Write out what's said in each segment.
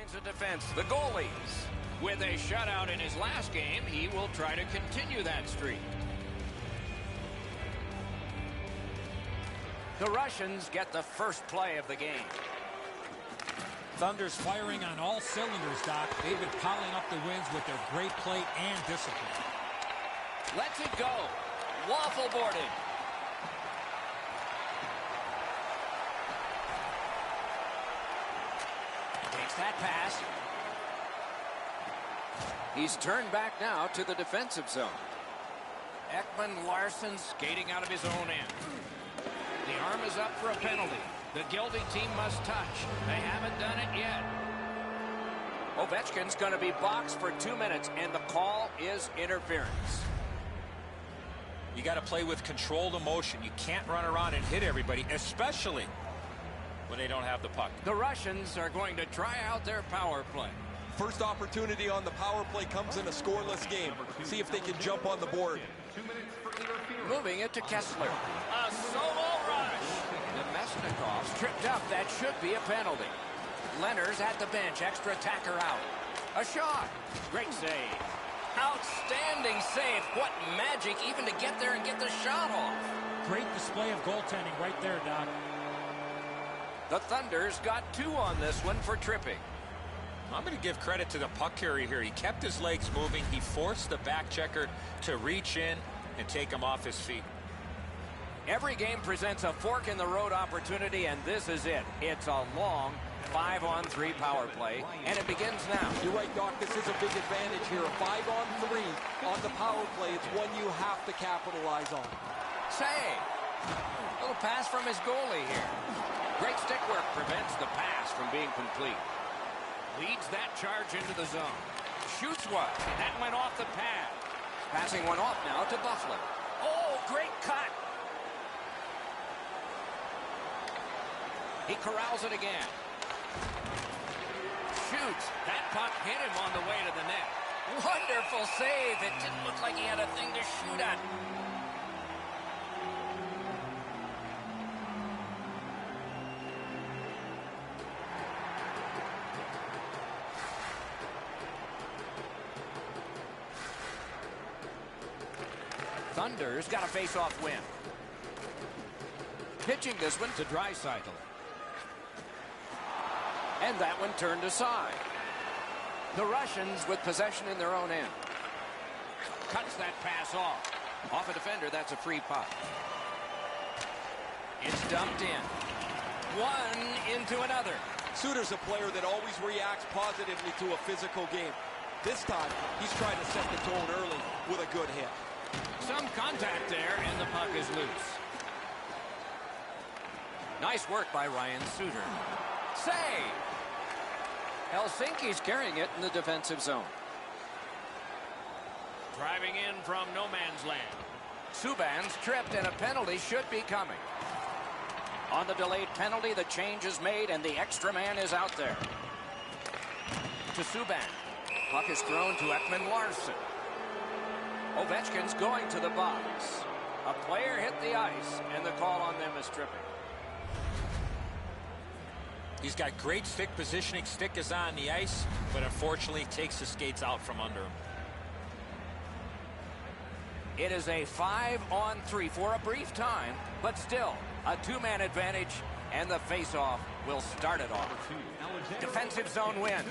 lines of defense, the goalies. With a shutout in his last game, he will try to continue that streak. The Russians get the first play of the game. Thunder's firing on all cylinders, Doc. They've been piling up the wins with their great play and discipline. Lets it go. Waffle boarded. Takes that pass. He's turned back now to the defensive zone. Ekman-Larsson skating out of his own end. The arm is up for a penalty. The guilty team must touch. They haven't done it yet. Ovechkin's going to be boxed for 2 minutes, and the call is interference. You got to play with controlled emotion. You can't run around and hit everybody, especially when they don't have the puck. The Russians are going to try out their power play. First opportunity on the power play comes in a scoreless game. See if they can jump on the board. Moving it to Kessler. A solo rush. Nemesnikov's tripped up. That should be a penalty. Leonard's at the bench. Extra attacker out. A shot. Great save. Outstanding save. What magic even to get there and get the shot off. Great display of goaltending right there, Doc. The Thunder's got 2 on this one for tripping. I'm going to give credit to the puck carrier here. He kept his legs moving. He forced the back checker to reach in and take him off his feet. Every game presents a fork-in-the-road opportunity, and this is it. It's a long 5-on-3 power play, and it begins now. You're right, Doc. This is a big advantage here. A 5-on-3 on the power play. It's one you have to capitalize on. Save. Little pass from his goalie here. Great stick work prevents the pass from being complete. Leads that charge into the zone. Shoots one. That went off the pad. Passing one off now to Buffalo. Oh, great cut. He corrals it again. Shoots. That puck hit him on the way to the net. Wonderful save. It didn't look like he had a thing to shoot at. Thunder's got a face-off win. Pitching this one to Draisaitl. And that one turned aside. The Russians with possession in their own end. Cuts that pass off. Off a defender, that's a free puck. It's dumped in. One into another. Suter's a player that always reacts positively to a physical game. This time, he's trying to set the tone early with a good hit. Some contact there, and the puck is loose. Nice work by Ryan Suter. Save! Helsinki's carrying it in the defensive zone. Driving in from no man's land. Subban's tripped, and a penalty should be coming. On the delayed penalty, the change is made, and the extra man is out there. To Subban. Puck is thrown to Ekman-Larsson. Ovechkin's going to the box. A player hit the ice, and the call on them is tripping. He's got great stick positioning. Stick is on the ice, but unfortunately takes the skates out from under him. It is a 5-on-3 for a brief time, but still a 2-man advantage, and the face-off will start it off. Defensive zone win.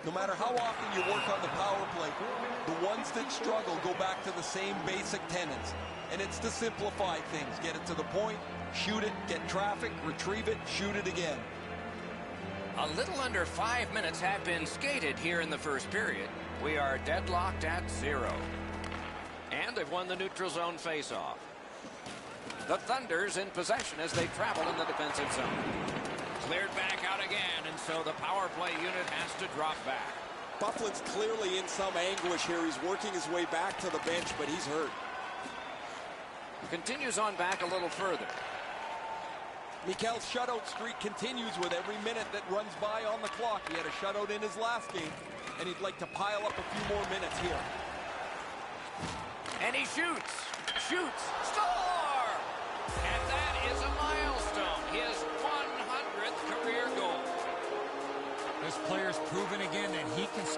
No matter how often you work on the power play, the ones that struggle go back to the same basic tenets. And it's to simplify things. Get it to the point, shoot it, get traffic, retrieve it, shoot it again. A little under 5 minutes have been skated here in the first period. We are deadlocked at 0. And they've won the neutral zone face-off. The Thunder's in possession as they travel in the defensive zone. Cleared back out again, and so the power play unit has to drop back. Bufflin's clearly in some anguish here. He's working his way back to the bench, but he's hurt. Continues on back a little further. Mikel's shutout streak continues with every minute that runs by on the clock. He had a shutout in his last game, and he'd like to pile up a few more minutes here. And he shoots. Shoots. Score! And that is a milestone. His 100th career goal. This player's proven again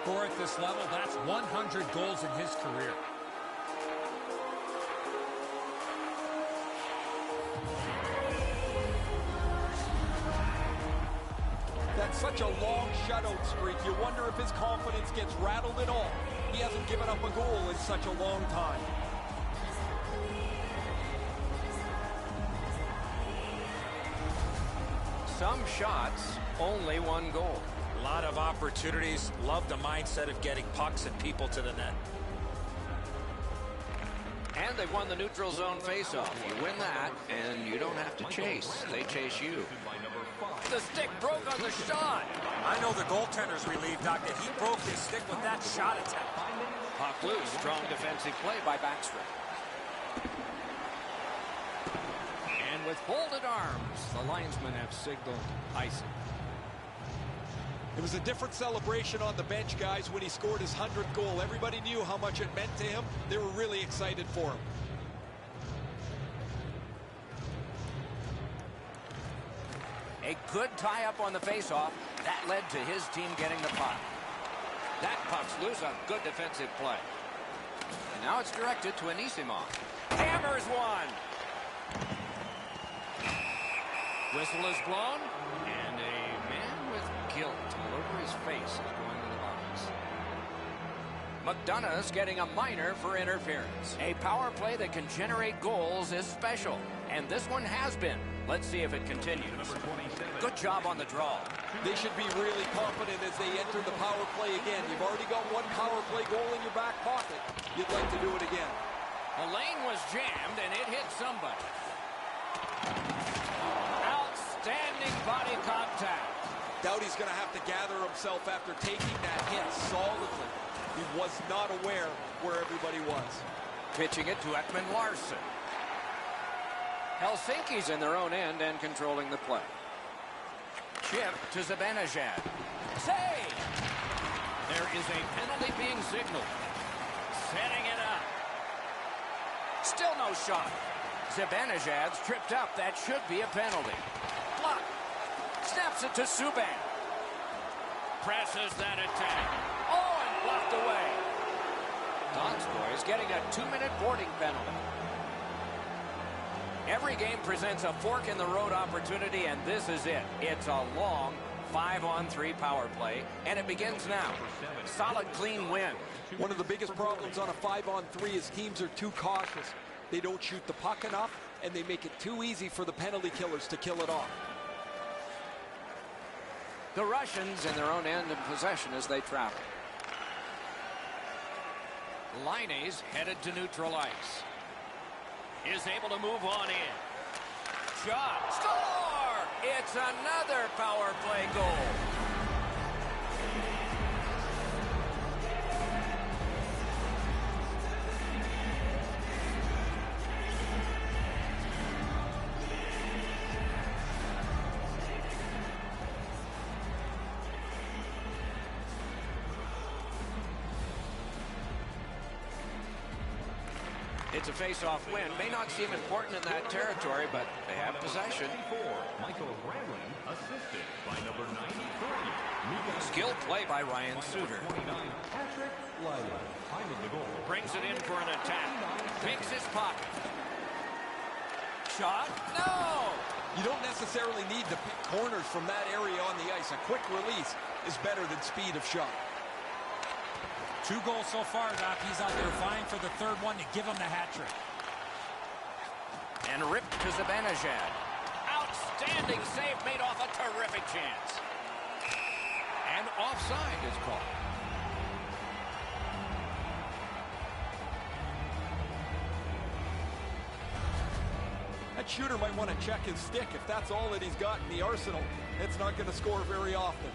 score at this level, that's 100 goals in his career. That's such a long shutout streak. You wonder if his confidence gets rattled at all. He hasn't given up a goal in such a long time. Some shots, only one goal. A lot of opportunities. Love the mindset of getting pucks and people to the net. And they've won the neutral zone faceoff. You win that, and you don't have to chase. They chase you. The stick broke on the shot. I know the goaltender's relieved, Doc, that he broke his stick with that shot attempt. Puck loose. Strong defensive play by Backstrom. And with folded arms, the linesmen have signaled icing. It was a different celebration on the bench, guys, when he scored his 100th goal. Everybody knew how much it meant to him. They were really excited for him. A good tie-up on the faceoff. That led to his team getting the puck. That puck's loose. A good defensive play. And now it's directed to Anisimov. Hammers one. Whistle is blown. And a man with guilt all over his face is going to the box. McDonough's getting a minor for interference. A power play that can generate goals is special. And this one has been. Let's see if it continues. Good job on the draw. They should be really confident as they enter the power play again. You've already got one power play goal in your back pocket. You'd like to do it again. The lane was jammed, and it hit somebody. Outstanding body contact. Doughty's going to have to gather himself after taking that hit solidly. He was not aware where everybody was. Pitching it to Ekman Larson. Helsinki's in their own end and controlling the play. Chip to Zibanejad. Save! There is a penalty being signaled. Setting it up. Still no shot. Zibanejad's tripped up. That should be a penalty. Block. Snaps it to Subban. Presses that attack. Oh, and blocked away. Donskoy is getting a 2-minute boarding penalty. Every game presents a fork-in-the-road opportunity, and this is it. It's a long 5-on-3 power play, and it begins now. Solid, clean win. One of the biggest problems on a 5-on-3 is teams are too cautious. They don't shoot the puck enough, and they make it too easy for the penalty killers to kill it off. The Russians in their own end of possession as they travel. Liney's headed to neutral ice. Is able to move on in. Shot. Score! It's another power play goal. It's a face-off win. May not seem important in that territory, but they have possession. Skill play by Ryan Suter. Brings it in for an attack. Picks his pocket. Shot? No! You don't necessarily need to pick corners from that area on the ice. A quick release is better than speed of shot. 2 goals so far, Doc. He's out there vying for the third one to give him the hat trick. And ripped to Zibanejad. Outstanding save made off a terrific chance. And offside is called. That shooter might want to check his stick. If that's all that he's got in the arsenal, it's not going to score very often.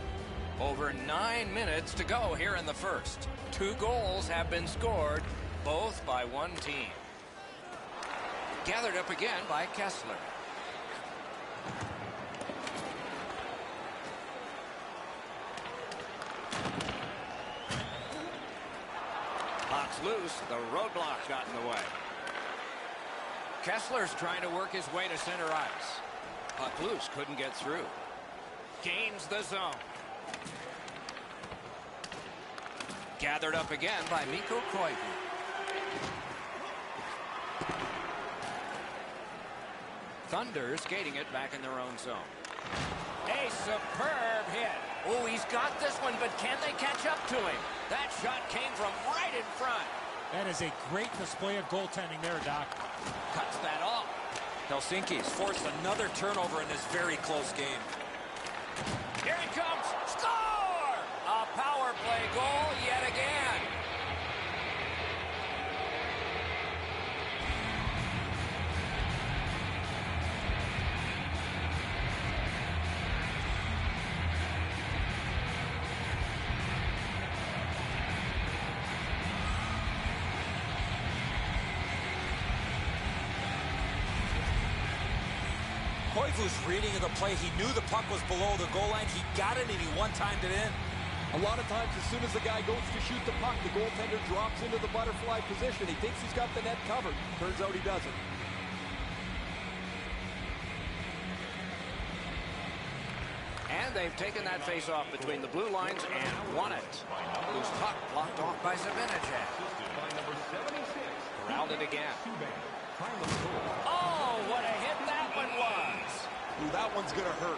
Over 9 minutes to go here in the first. 2 goals have been scored, both by one team. Gathered up again by Kessler. Puck's loose. The roadblock got in the way. Kessler's trying to work his way to center ice. Puck loose. Couldn't get through. Gains the zone. Gathered up again by Mika'Miksu. Thunder skating it back in their own zone. A superb hit. Oh, he's got this one, but can they catch up to him? That shot came from right in front. That is a great display of goaltending there, Doc. Cuts that off. Helsinki's forced another turnover in this very close game. Here he comes. Score! A power play goal yet again. Koivu's reading of the play. He knew the puck was below the goal line. He got it, and he one-timed it in. A lot of times, as soon as the guy goes to shoot the puck, the goaltender drops into the butterfly position. He thinks he's got the net covered. Turns out he doesn't. And they've taken that face-off between the blue lines and won it. Loose puck blocked off by Zibanejad. Corralled it again. Oh, what a hit that one was. Ooh, that one's going to hurt.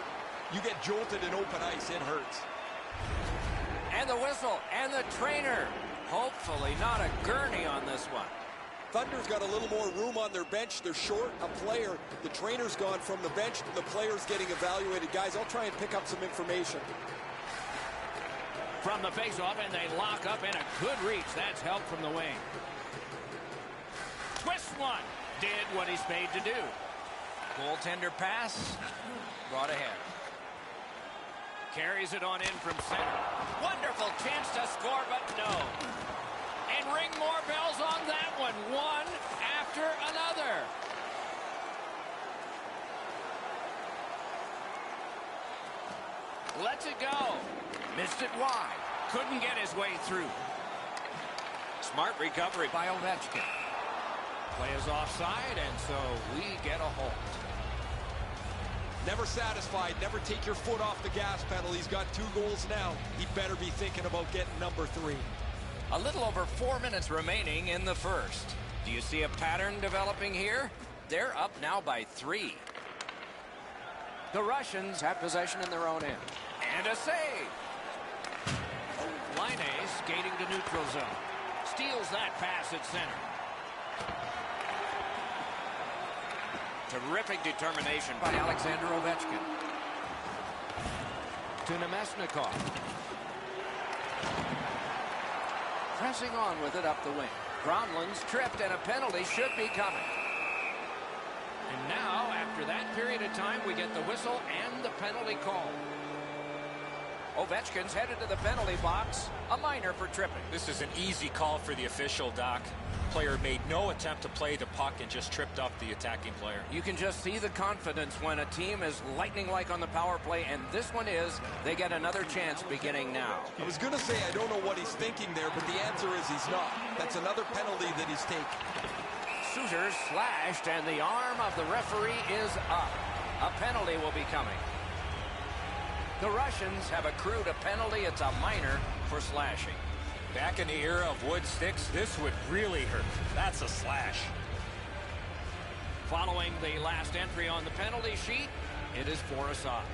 You get jolted in open ice, it hurts. And the whistle, and the trainer. Hopefully not a gurney on this one. Thunder's got a little more room on their bench. They're short a player. The trainer's gone from the bench to the players getting evaluated. Guys, I'll try and pick up some information. From the face-off, and they lock up, and a good reach. That's help from the wing. Twist one. Did what he's paid to do. Goaltender pass. Brought ahead. Carries it on in from center. Wonderful chance to score, but no. And ring more bells on that one. One after another. Lets it go. Missed it wide. Couldn't get his way through. Smart recovery by Ovechkin. Play is offside, and so we get a hold. Never satisfied. Never take your foot off the gas pedal. He's got 2 goals now. He better be thinking about getting number 3. A little over 4 minutes remaining in the first. Do you see a pattern developing here? They're up now by 3. The Russians have possession in their own end. And a save. Line A skating to neutral zone. Steals that pass at center. Terrific determination by Alexander Ovechkin. To Nemesnikov. Pressing on with it up the wing. Gronlin's tripped, and a penalty should be coming. And now, after that period of time, we get the whistle and the penalty call. Ovechkin's headed to the penalty box. A minor for tripping. This is an easy call for the official, Doc. Player made no attempt to play the puck and just tripped up the attacking player. You can just see the confidence when a team is lightning-like on the power play, and this one is. They get another chance beginning now. I was going to say I don't know what he's thinking there, but the answer is he's not. That's another penalty that he's taken. Suter slashed, and the arm of the referee is up. A penalty will be coming. The Russians have accrued a penalty. It's a minor for slashing. Back in the era of wood sticks, this would really hurt. That's a slash. Following the last entry on the penalty sheet, it is for a side.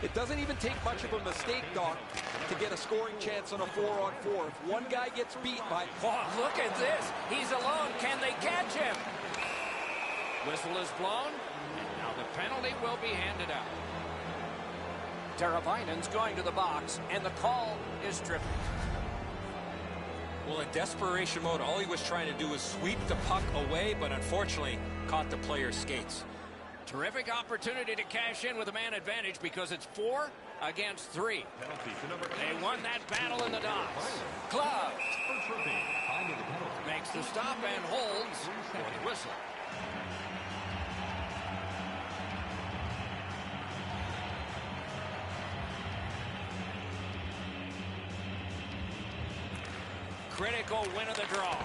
It doesn't even take much of a mistake, Doc, to get a scoring chance on a 4-on-4. If one guy gets beat by... Oh, look at this. He's alone. Can they catch him? Whistle is blown, and now the penalty will be handed out. Teravainen's going to the box, and the call is tripping. Well, in desperation mode, all he was trying to do was sweep the puck away, but unfortunately caught the player's skates. Terrific opportunity to cash in with a man advantage because it's 4 against 3. They won that battle in the docks. Gloved. Makes the stop and holds for the whistle. Critical win of the draw.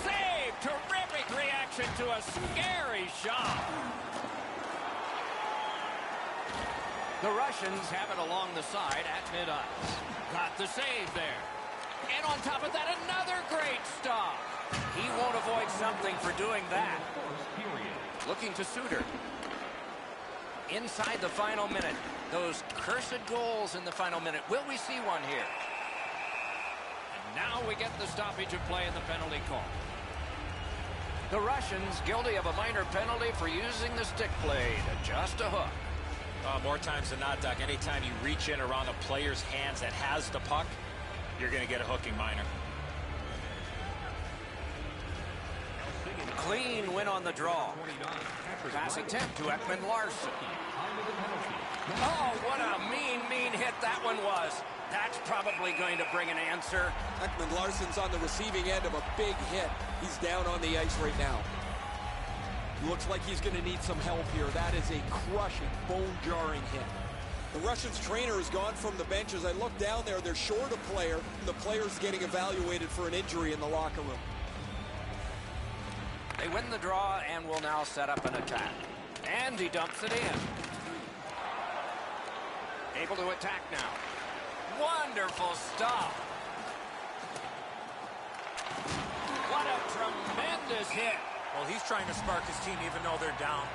Save! Terrific reaction to a scary shot. The Russians have it along the side at mid-ice. Got the save there. And on top of that, another great stop. He won't avoid something for doing that. Looking to Suter. Inside the final minute. Those cursed goals in the final minute. Will we see one here? And now we get the stoppage of play in the penalty call. The Russians guilty of a minor penalty for using the stick blade. Just a hook. More times than not, Doc, anytime you reach in around a player's hands that has the puck, you're going to get a hooking minor. Clean win on the draw. Pass attempt to Ekman-Larsson. Oh, what a mean hit that one was. That's probably going to bring an answer. Ekman-Larsson's on the receiving end of a big hit. He's down on the ice right now. Looks like he's going to need some help here. That is a crushing, bone-jarring hit. The Russians' trainer has gone from the bench. As I look down there, they're short a player. The player's getting evaluated for an injury in the locker room. They win the draw and will now set up an attack. And he dumps it in. Able to attack now. Wonderful stop. What a tremendous hit. Well, he's trying to spark his team even though they're down.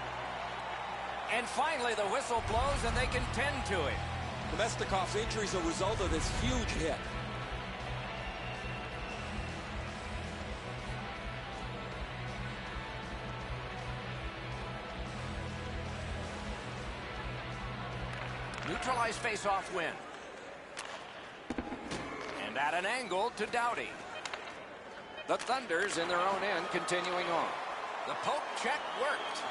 And finally, the whistle blows and they can tend to it. Nemestikov's injury is a result of this huge hit. Neutralized face-off win. And at an angle to Doughty. The Thunders in their own end continuing on. The poke check worked.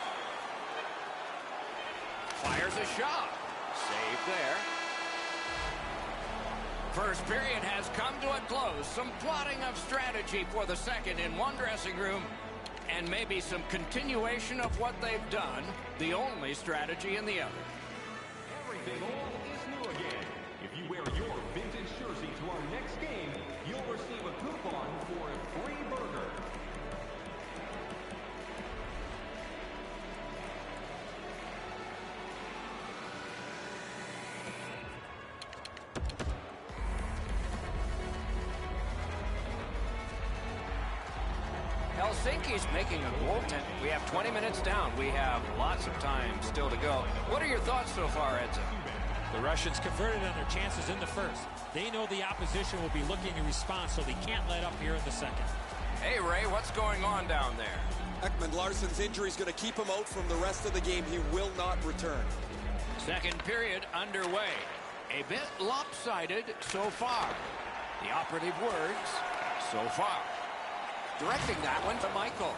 Fires a shot. Save there. First period has come to a close. Some plotting of strategy for the second in one dressing room. And maybe some continuation of what they've done. The only strategy in the other. Everything old is new again. If you wear your vintage jersey to our next game, you'll receive a coupon for a free burger. Helsinki's making a goaltend. We have 20 minutes down. We have lots of time still to go. What are your thoughts so far, Edson? The Russians converted on their chances in the first. They know the opposition will be looking to respond, so they can't let up here in the second. Hey, Ray, what's going on down there? Ekman-Larsson's injury is going to keep him out from the rest of the game. He will not return. Second period underway. A bit lopsided so far. The operative words, so far. Directing that one to Michael.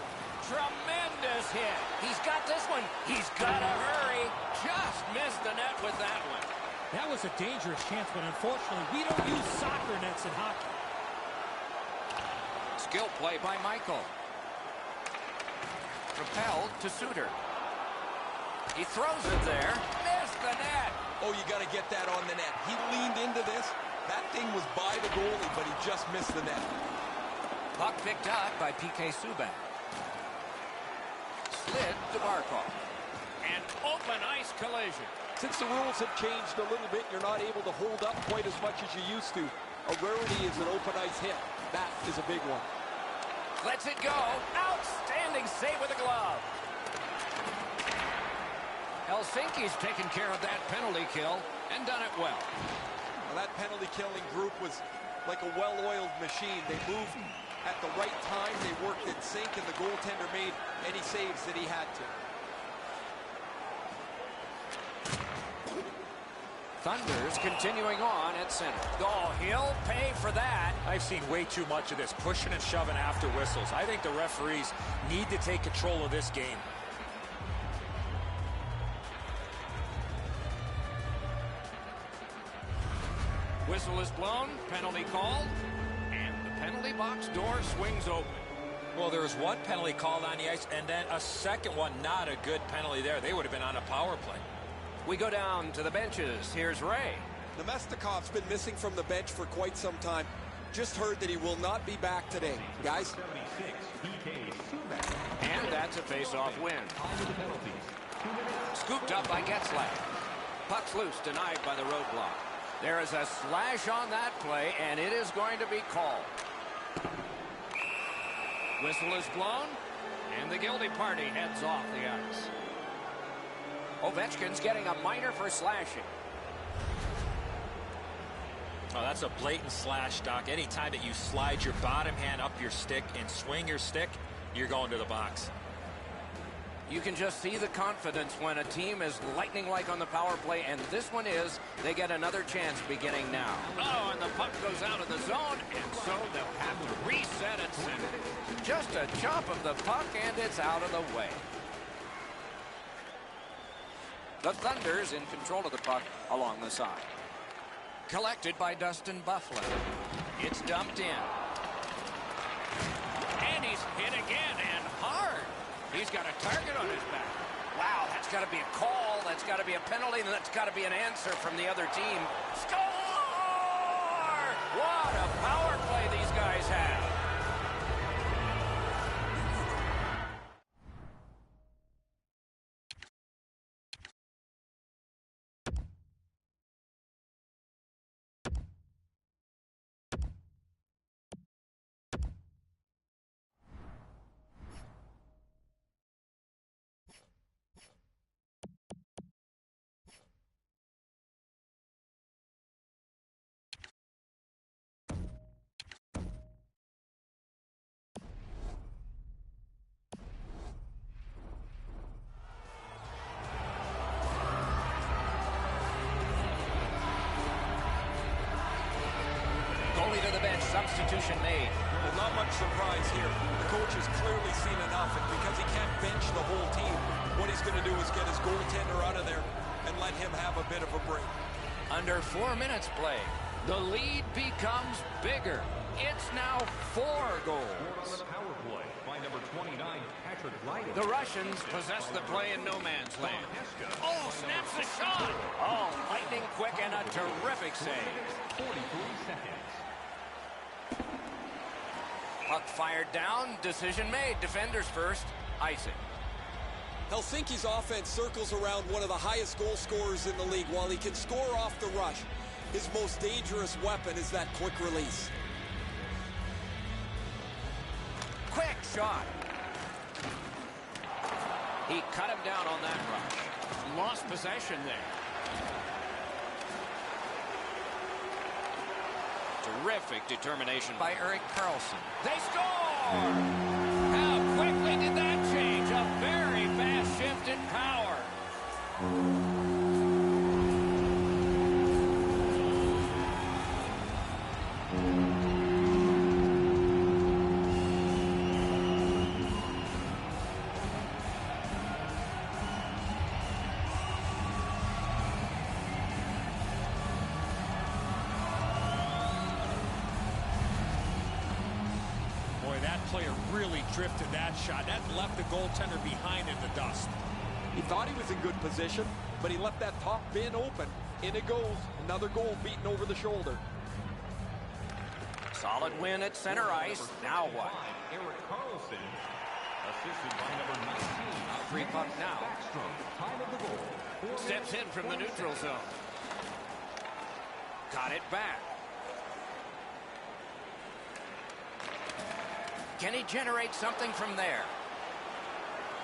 Tremendous hit. He's got this one. He's got to hurry. Just missed the net with that one. That was a dangerous chance, but unfortunately, we don't use soccer nets in hockey. Skill play by Michael. Propelled to Suter. He throws it there. Missed the net. Oh, you got to get that on the net. He leaned into this. That thing was by the goalie, but he just missed the net. Puck picked up by PK Subban. Slid to Barkov. An open ice collision. Since the rules have changed a little bit, you're not able to hold up quite as much as you used to. A rarity is an open ice hit. That is a big one. Lets it go. Outstanding save with a glove. Helsinki's taken care of that penalty kill and done it well. Well, that penalty killing group was like a well-oiled machine. They moved at the right time. They worked in sync, and the goaltender made any saves that he had to. Thunders continuing on at center. Oh, he'll pay for that. I've seen way too much of this pushing and shoving after whistles. I think the referees need to take control of this game. Whistle is blown, penalty called, and the penalty box door swings open. Well, there was one penalty called on the ice, and then a second one. Not a good penalty there. They would have been on a power play. We go down to the benches. Here's Ray. Nemestikov's been missing from the bench for quite some time. Just heard that he will not be back today. Guys? And that's a face-off win. Scooped up by Getzlaff. Puck's loose, denied by the roadblock. There is a slash on that play, and it is going to be called. Whistle is blown, and the guilty party heads off the ice. Ovechkin's getting a minor for slashing. Oh, that's a blatant slash, Doc. Anytime that you slide your bottom hand up your stick and swing your stick, you're going to the box. You can just see the confidence when a team is lightning like on the power play, and this one is. They get another chance beginning now. Oh, and the puck goes out of the zone, and so they'll have to reset at center. Just a chop of the puck, and it's out of the way. The Thunder's in control of the puck along the side. Collected by Dustin Bufflin. It's dumped in. And he's hit again, and hard. He's got a target on his back. Wow, that's got to be a call. That's got to be a penalty, and that's got to be an answer from the other team. Score! What a power play these guys have. To the bench, substitution made. Well, not much surprise here. The coach has clearly seen enough, and because he can't bench the whole team, what he's going to do is get his goaltender out of there and let him have a bit of a break. Under 4 minutes played, the lead becomes bigger. It's now 4 goals. On the power play by number 29, Patrick Ryder. The Russians possess the play in no man's land. Oh, snaps the shot. Oh, lightning quick and a terrific save. 43 seconds. Puck fired down, decision made. Defenders first, icing. Helsinki's offense circles around one of the highest goal scorers in the league. While he can score off the rush, his most dangerous weapon is that quick release. Quick shot. He cut him down on that rush. Lost possession there. Terrific determination by Erik Karlsson. They score! How quickly did that change? A very fast shift in power. Player really drifted that shot. That left the goaltender behind in the dust. He thought he was in good position, but he left that top bin open. In it goes. Another goal beaten over the shoulder. Solid win at center ice. Now what? Erik Karlsson, assisted by number 19. Free puck now. Time of the goal. Steps in from the neutral zone. Got it back. Can he generate something from there?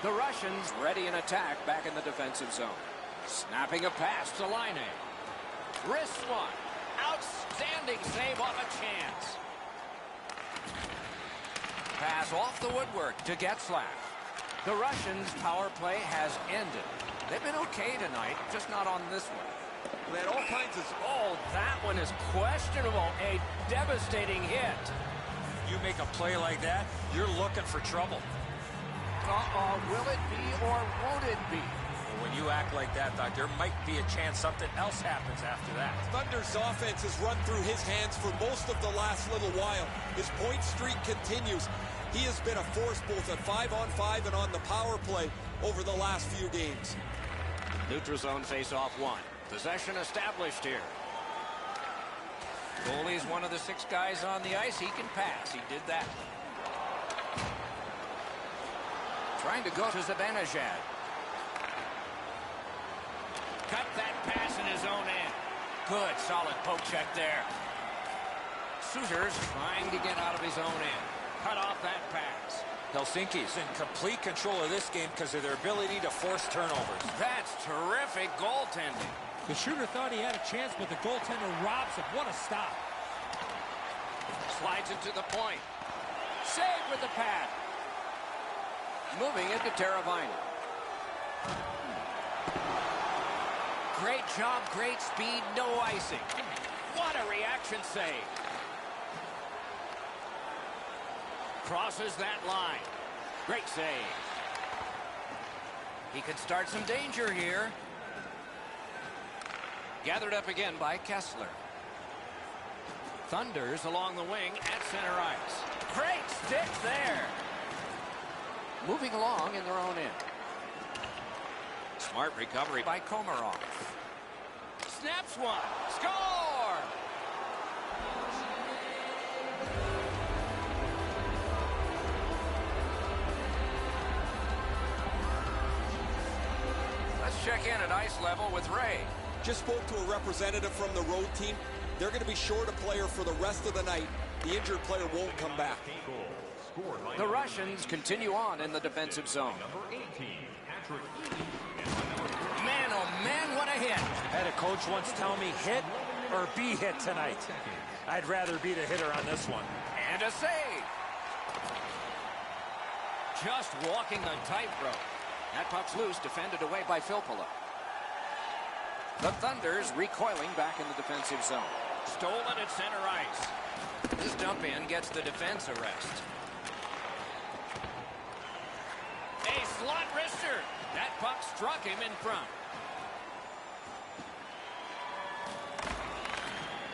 The Russians ready in attack back in the defensive zone. Snapping a pass to Laine. Wrist one. Outstanding save off a chance. Pass off the woodwork to Getzlaf. The Russians' power play has ended. They've been okay tonight, just not on this one. They had all kinds of... Oh, that one is questionable. A devastating hit. You make a play like that, you're looking for trouble. Will it be or won't it be? Well, when you act like that, Doc, there might be a chance something else happens after that. Thunder's offense has run through his hands for most of the last little while. His point streak continues. He has been a force both at 5-on-5 and on the power play over the last few games. Neutral zone face-off one. Possession established here. Goalie's one of the 6 guys on the ice. He can pass. He did that. Trying to go to Zibanejad. Cut that pass in his own end. Good, solid poke check there. Souters trying to get out of his own end. Cut off that pass. Helsinki's in complete control of this game because of their ability to force turnovers. That's terrific goaltending. The shooter thought he had a chance, but the goaltender robs him. What a stop. Slides into the point. Save with the pad. Moving it to Teravainen. Great job, great speed, no icing. What a reaction save. Crosses that line. Great save. He could start some danger here. Gathered up again by Kessler. Thunders along the wing at center ice. Great stick there. Moving along in their own end. Smart recovery by Komarov. Snaps one. Score! Let's check in at ice level with Ray. Just spoke to a representative from the road team. They're going to be short a player for the rest of the night. The injured player won't come back. The Russians continue on in the defensive zone. Man, oh man, what a hit. I had a coach once tell me, hit or be hit tonight. I'd rather be the hitter on this one. And a save. Just walking the tightrope. That puck's loose, defended away by Filppula. The Thunders recoiling back in the defensive zone. Stolen at center ice. This dump in gets the defense arrest. A slot wrister. That puck struck him in front.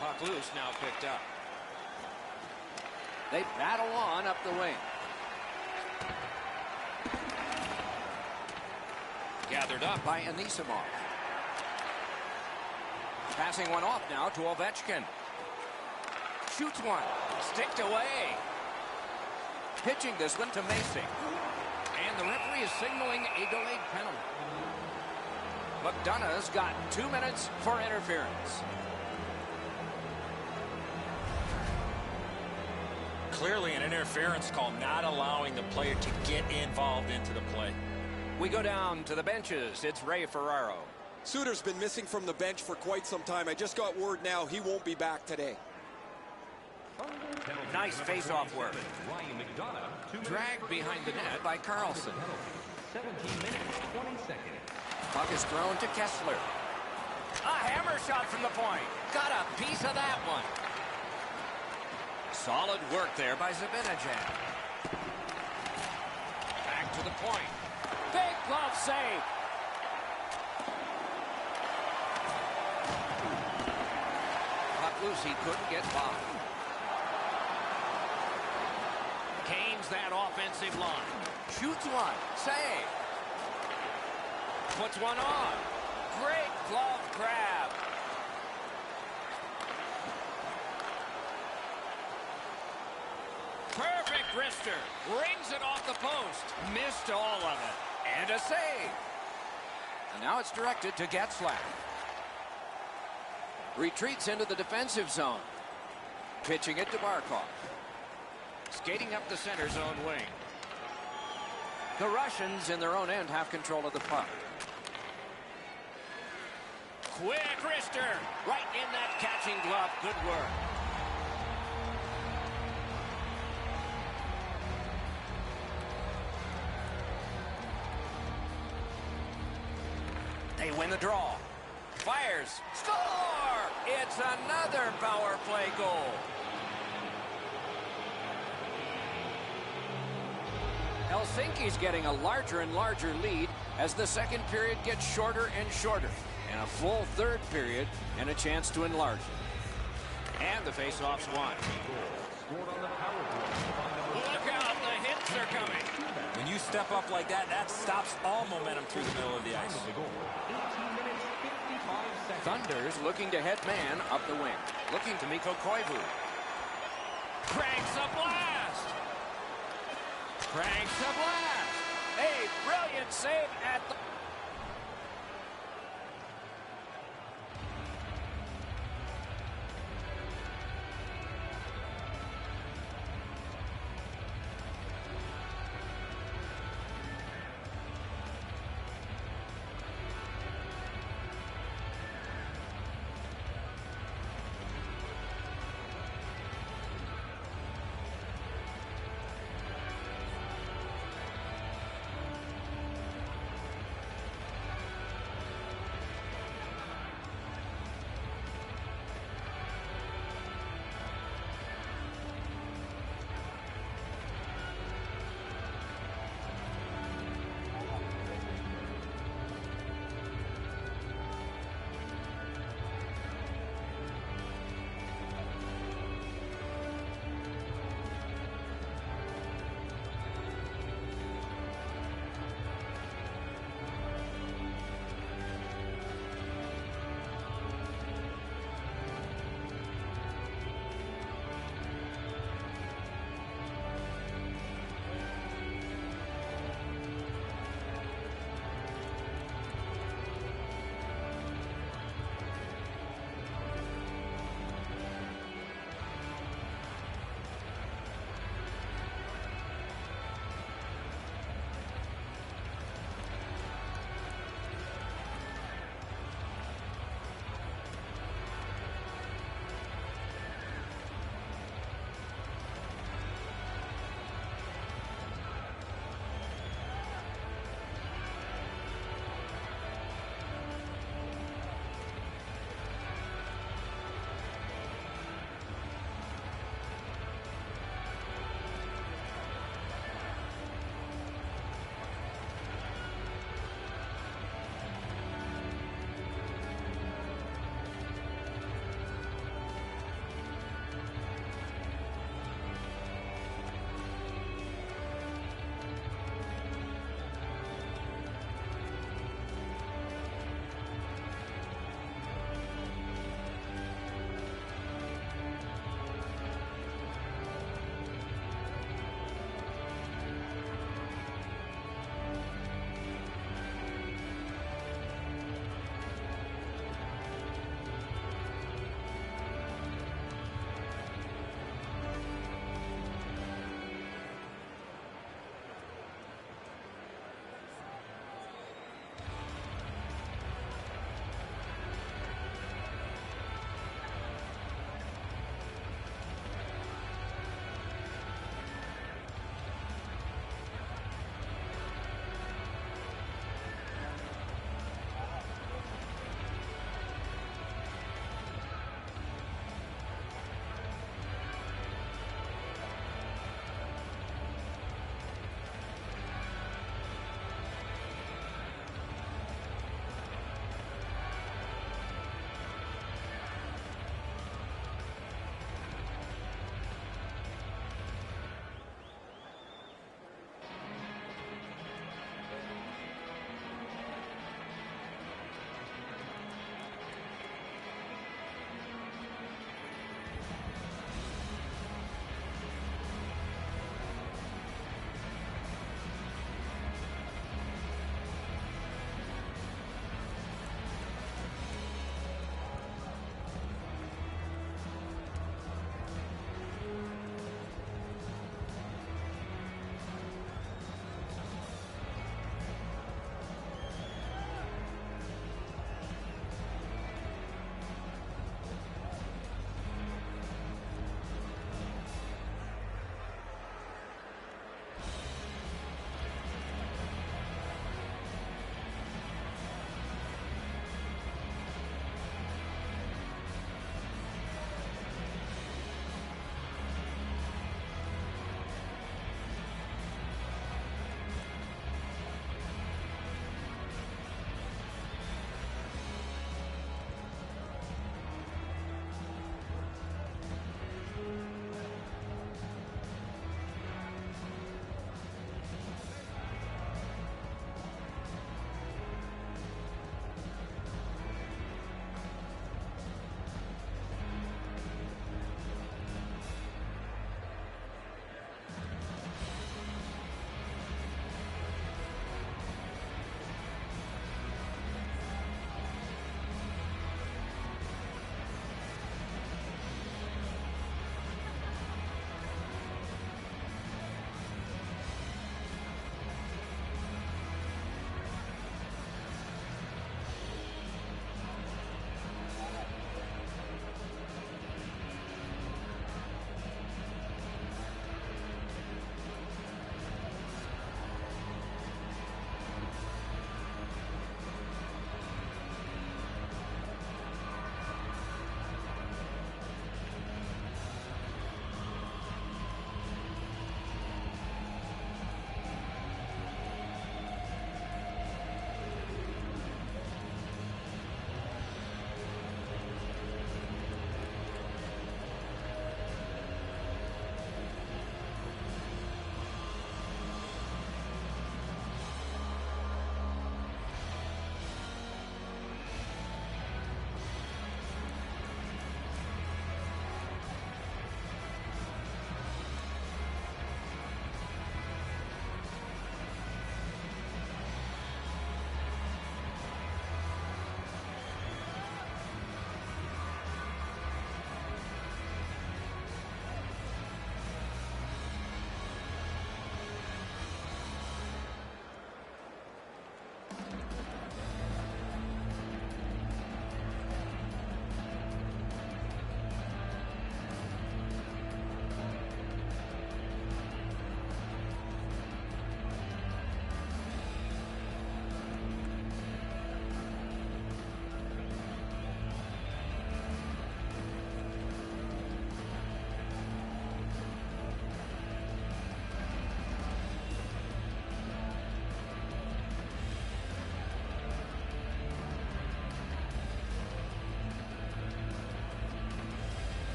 Puck loose, now picked up. They battle on up the wing. Gathered up by Anisimov. Passing one off now to Ovechkin. Shoots one. Sticked away. Pitching this one to Macy. And the referee is signaling a delayed penalty. McDonough's got 2 minutes for interference. Clearly an interference call, not allowing the player to get involved into the play. We go down to the benches. It's Ray Ferraro. Suter's been missing from the bench for quite some time. I just got word now he won't be back today. Nice face-off work. Dragged behind the net by Carlson. 17 minutes, 20 seconds. Puck is thrown to Kessler. A hammer shot from the point. Got a piece of that one. Solid work there by Zibanejad. Back to the point. Big glove save. Puck loose, he couldn't get by. Gains that offensive line. Shoots one. Save. Puts one on. Great glove grab. Perfect wrister. Rings it off the post. Missed all of it. And a save. And now it's directed to Getzlaf. Retreats into the defensive zone. Pitching it to Barkov. Skating up the center zone wing. The Russians in their own end have control of the puck. Quick wrister. Right in that catching glove. Good work. They win the draw. Fires. Score! It's another power play goal. Helsinki's getting a larger and larger lead as the second period gets shorter and shorter. And a full third period and a chance to enlarge it. And the faceoff's won. Look out, the hits are coming. When you step up like that, that stops all momentum through the middle of the ice. Thunders looking to head man up the wing. Looking to Mikko Koivu. Cranks a blast! Cranks a blast! A brilliant save at the...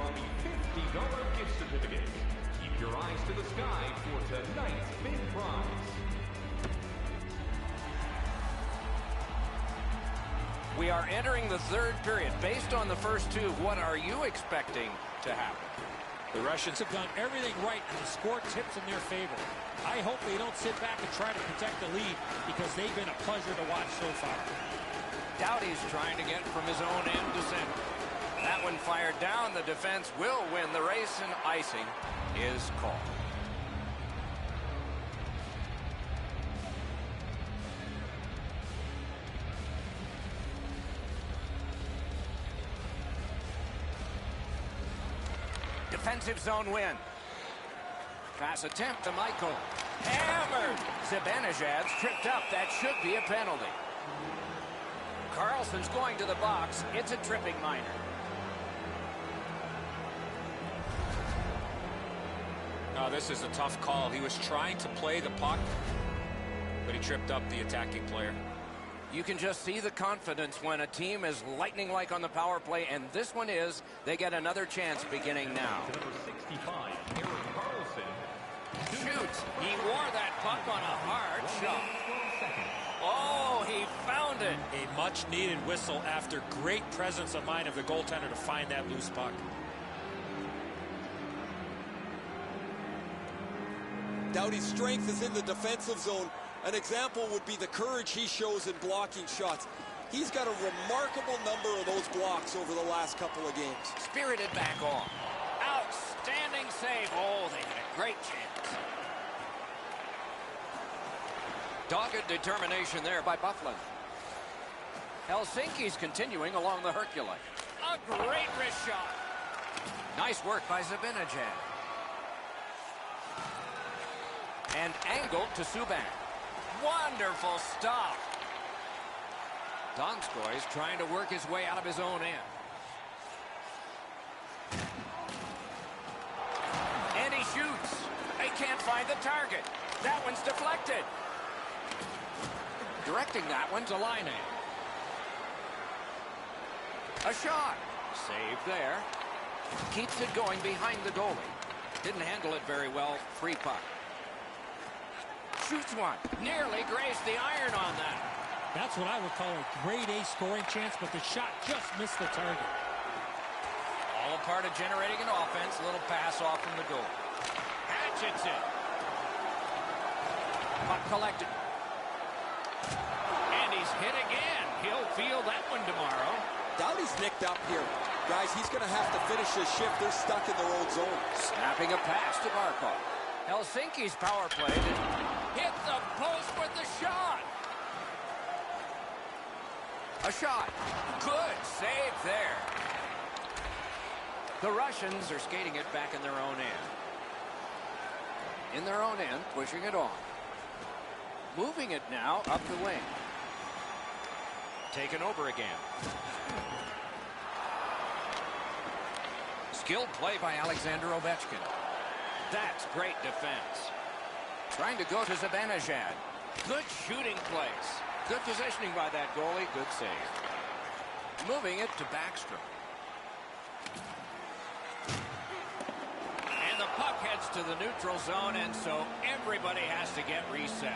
on the $50 gift certificate. Keep your eyes to the sky for tonight's big prize. We are entering the third period. Based on the first two, what are you expecting to happen? The Russians have done everything right, and the score tips in their favor. I hope they don't sit back and try to protect the lead, because they've been a pleasure to watch so far. Doughty's trying to get from his own end to center. That one fired down. The defense will win the race, and icing is called. Defensive zone win. Pass attempt to Michael. Hammered. Zibanejad's tripped up. That should be a penalty. Carlson's going to the box. It's a tripping minor. No, this is a tough call. He was trying to play the puck, but he tripped up the attacking player. You can just see the confidence when a team is lightning-like on the power play, and this one is. They get another chance beginning now. To number 65, Eric Carlson. Shoots. He wore that puck on a hard shot. Oh, he found it. A much-needed whistle after great presence of mind of the goaltender to find that loose puck. Doughty's strength is in the defensive zone. An example would be the courage he shows in blocking shots. He's got a remarkable number of those blocks over the last couple of games. Spirited back on. Outstanding save. Oh, they had a great chance. Dogged determination there by Bufflin. Helsinki's continuing along the Hercules. A great wrist shot. Nice work by Zibanejad. And angled to Subban. Wonderful stop. Donskoy's trying to work his way out of his own end. And he shoots. They can't find the target. That one's deflected. Directing that one to Laine. A shot. Save there. Keeps it going behind the goalie. Didn't handle it very well. Free puck. Shoots one. Nearly grazed the iron on that. That's what I would call a grade A scoring chance, but the shot just missed the target. All a part of generating an offense. A little pass off from the goal. Hatchets it. Puck collected. And he's hit again. He'll feel that one tomorrow. Doughty's nicked up here. Guys, he's going to have to finish his shift. They're stuck in their own zone. Snapping a pass to Barkov. Helsinki's power play hit the post with the shot. A shot. Good save there. The Russians are skating it back in their own end. In their own end, pushing it on. Moving it now up the wing. Taken over again. Skilled play by Alexander Ovechkin. That's great defense. Trying to go to Zibanejad. Good shooting place. Good positioning by that goalie. Good save. Moving it to Backstrom. And the puck heads to the neutral zone, and so everybody has to get reset.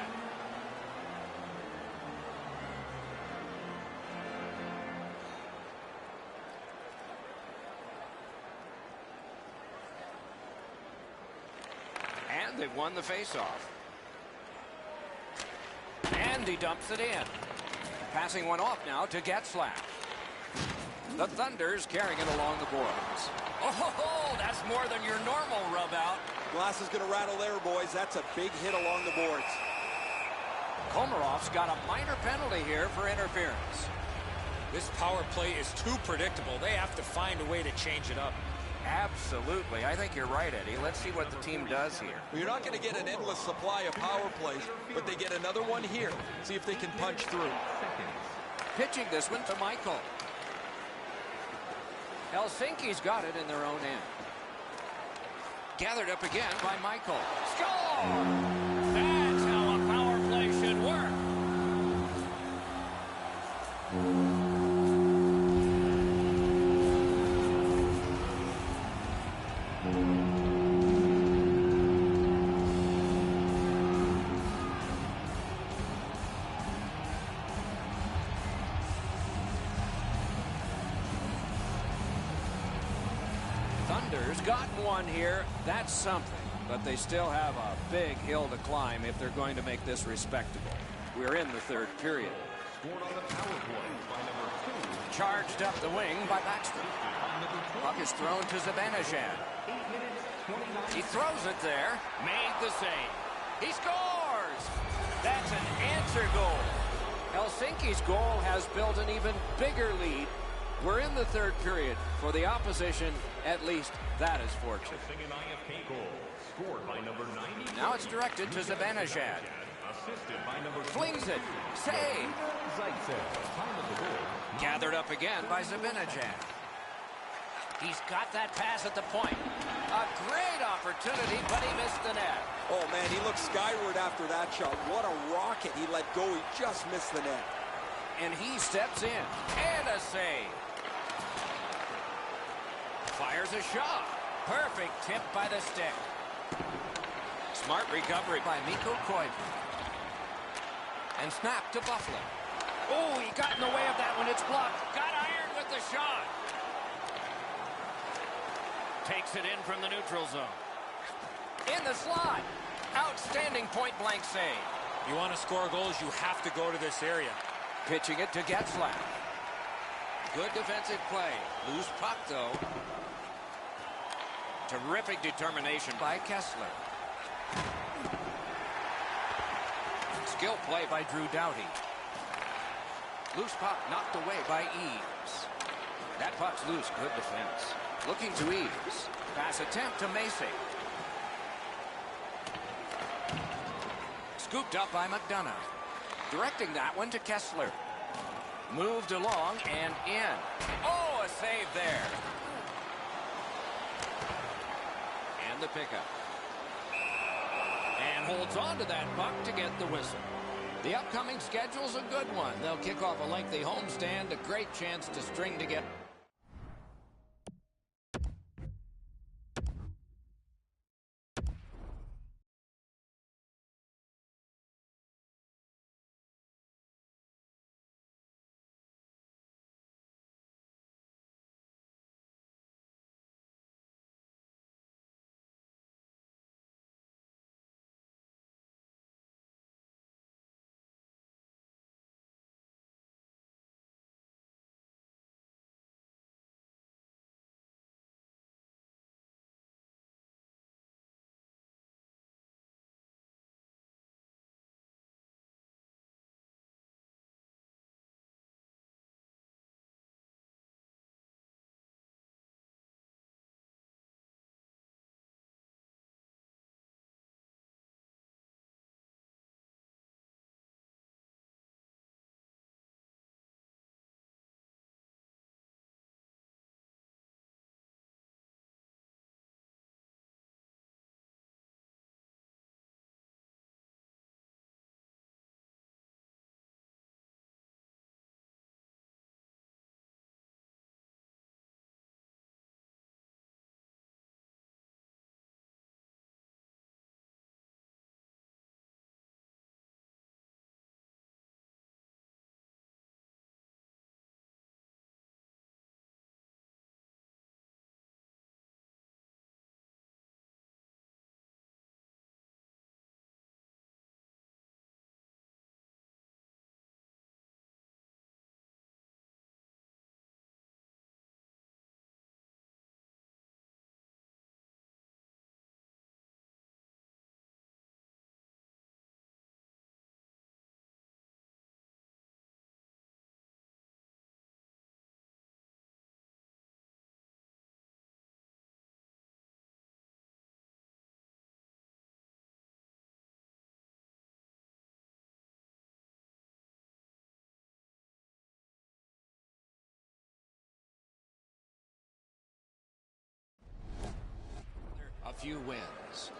And they've won the faceoff. And he dumps it in. Passing one off now to Getzlaf. The Thunder's carrying it along the boards. Oh, that's more than your normal rub out. Glass is going to rattle there, boys. That's a big hit along the boards. Komarov's got a minor penalty here for interference. This power play is too predictable. They have to find a way to change it up. Absolutely. I think you're right, Eddie. Let's see what the team does here. Well, you're not going to get an endless supply of power plays, but they get another one here. See if they can punch through. Pitching this one to Michael. Helsinki's got it in their own end. Gathered up again by Michael. Score! That's how a power play should work. defenders gotten one here. That's something. But they still have a big hill to climb if they're going to make this respectable. We're in the third period. Scored on the power play by number 2. Charged up the wing by Backstrom. Puck is thrown to Zibanejad. 8 minutes, 29. He throws it there. Made the save. He scores! That's an answer goal. Helsinki's goal has built an even bigger lead. We're in the third period. For the opposition, at least that is fortunate. An IFK goal. Scored by number 90. Now it's directed to Zibanejad. Assisted by number Flings it. Save. Zaitsev. Time of the goal. Gathered up again by Zibanejad. He's got that pass at the point. A great opportunity, but he missed the net. Oh, man, he looked skyward after that shot. What a rocket he let go. He just missed the net. And he steps in. And a save. Fires a shot. Perfect tip by the stick. Smart recovery by Mikko Koivu. And snap to Buffalo. Oh, he got in the way of that one. It's blocked. Got ironed with the shot. Takes it in from the neutral zone. In the slot. Outstanding point-blank save. You want to score goals, you have to go to this area. Pitching it to Getzlaf. Good defensive play. Loose puck, though. Terrific determination by Kessler. Skill play by Drew Doughty. Loose puck knocked away by Eves. That puck's loose. Good defense. Looking to Eves. Pass attempt to Macy. Scooped up by McDonough. Directing that one to Kessler. Moved along and in. Oh, a save there. And the pickup. And holds on to that puck to get the whistle. The upcoming schedule's a good one. They'll kick off a lengthy homestand, a great chance to string together. A few wins.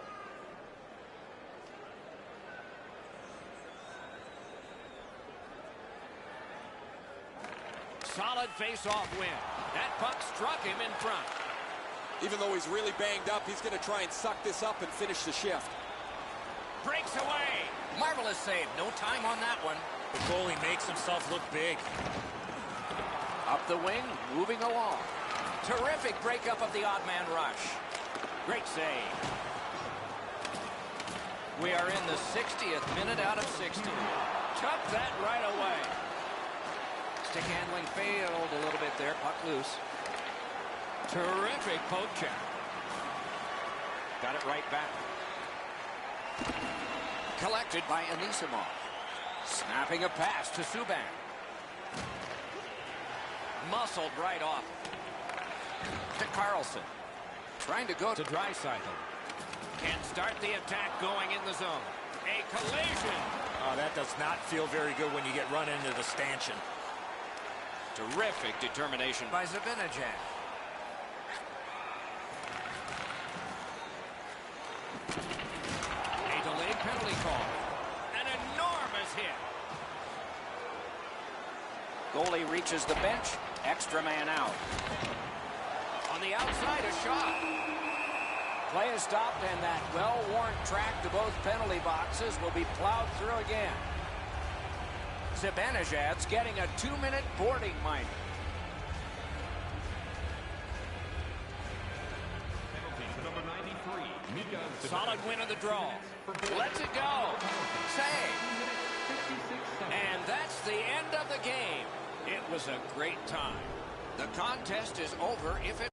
Solid face-off win. That puck struck him in front. Even though he's really banged up, he's going to try and suck this up and finish the shift. Breaks away. Marvelous save. No time on that one. The goalie makes himself look big. Up the wing, moving along. Terrific breakup of the odd man rush. Great save. We are in the 60th minute out of 60. Took that right away. Stick handling failed a little bit there. Puck loose. Terrific poke check. Got it right back. Collected by Anisimov. Snapping a pass to Subban. Muscled right off. To Carlson. Trying to go to Draisaitl. Can start the attack going in the zone. A collision. Oh, that does not feel very good when you get run into the stanchion. Terrific determination by Zibanejad. A delayed penalty call. An enormous hit. Goalie reaches the bench. Extra man out. On the outside, a shot. Play is stopped, and that well-worn track to both penalty boxes will be plowed through again. Zibanejad's getting a 2-minute boarding minor. Penalty to number 93, Mika. Solid win of the draw. Lets it go. Save. And that's the end of the game. It was a great time. The contest is over if it